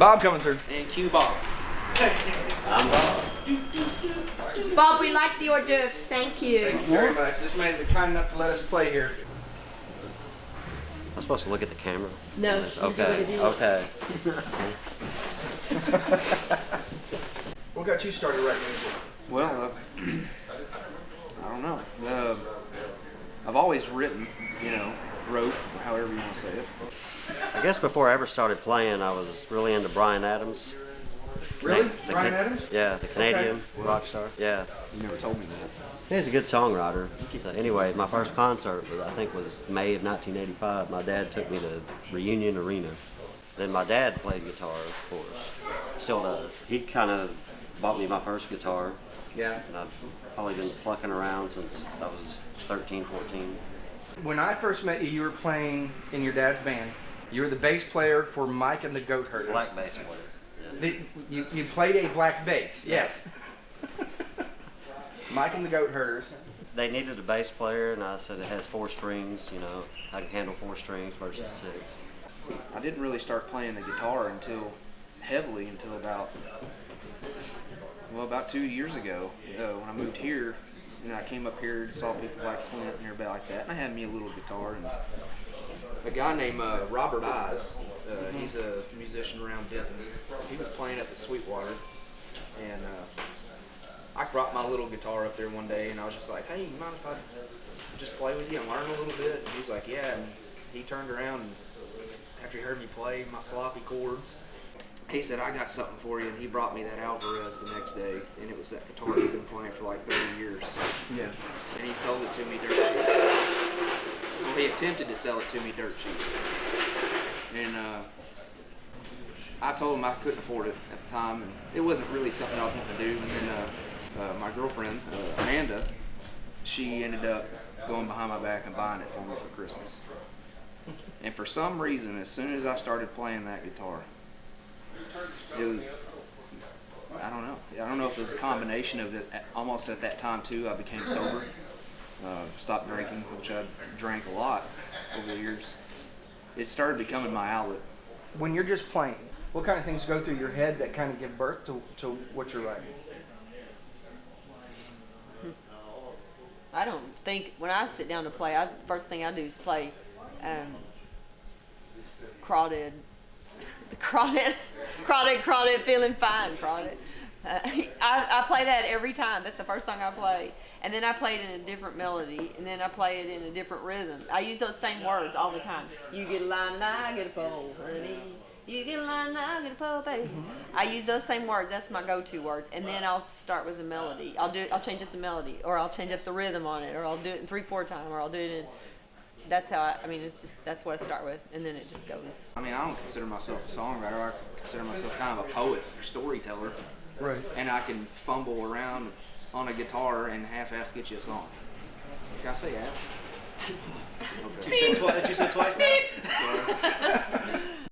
Bob coming through. And cue Bob. I'm Bob. Bob, we like the hors d'oeuvres. Thank you. Thank you very much. This man is kind enough to let us play here. I'm supposed to look at the camera? No. Okay, okay. What got you started writing music? Well, I don't know. I've always written, wrote, however you want to say it. I guess before I ever started playing, I was really into Bryan Adams. Really? Bryan Adams? Yeah, the Canadian rock star. Yeah. You never told me that. He's a good songwriter. So anyway, my first concert was May of 1985. My dad took me to Reunion Arena. Then my dad played guitar, of course. Still does. He kind of bought me my first guitar. Yeah. And I've probably been plucking around since I was 13, 14. When I first met you, you were playing in your dad's band. You were the bass player for Mike and the Goat Herders. Black bass player. Yeah. You played a black bass, yes. Mike and the Goat Herders. They needed a bass player, and I said it has 4 strings. I can handle 4 strings versus 6. I didn't really start playing the guitar until about 2 years ago. When I moved here, and I came up here and saw people like Clint and everybody like that, and I had me a little guitar. And a guy named Robert Eyes, he's a musician around Denton. He was playing up at Sweetwater, and I brought my little guitar up there one day, and I was just like, "Hey, you mind if I just play with you and learn a little bit?" And he's like, "Yeah." And he turned around, and after he heard me play my sloppy chords, he said, "I got something for you," and he brought me that Alvarez the next day, and it was that guitar he'd been playing for like 30 years. Yeah. And he sold it to me dirt cheap. Well, he attempted to sell it to me dirt cheap. And I told him I couldn't afford it at the time, and it wasn't really something I was wanting to do. And then my girlfriend, Amanda, she ended up going behind my back and buying it for me for Christmas. And for some reason, as soon as I started playing that guitar, it was, I don't know. I don't know if it was a combination of it. Almost at that time, too, I became sober. Stopped drinking, which I drank a lot over the years. It started becoming my outlet. When you're just playing, what kind of things go through your head that kind of give birth to what you're writing? I don't think, when I sit down to play, first thing I do is play Crawdad. The Crawdad, feeling fine, Crawdad. I play that every time. That's the first song I play. And then I play it in a different melody, and then I play it in a different rhythm. I use those same words all the time. You get a line and I get a pole, honey. You get a line and I get a pole, baby. I use those same words. That's my go-to words. And then I'll start with the melody. I'll change up the melody, or I'll change up the rhythm on it, or I'll do it in 3/4 time, or I'll do it in. That's how that's what I start with, and then it just goes. I mean, I don't consider myself a songwriter. I consider myself kind of a poet or storyteller. Right. And I can fumble around on a guitar and half-ass get you a song. Can I say ass? Okay. Did you say twice now?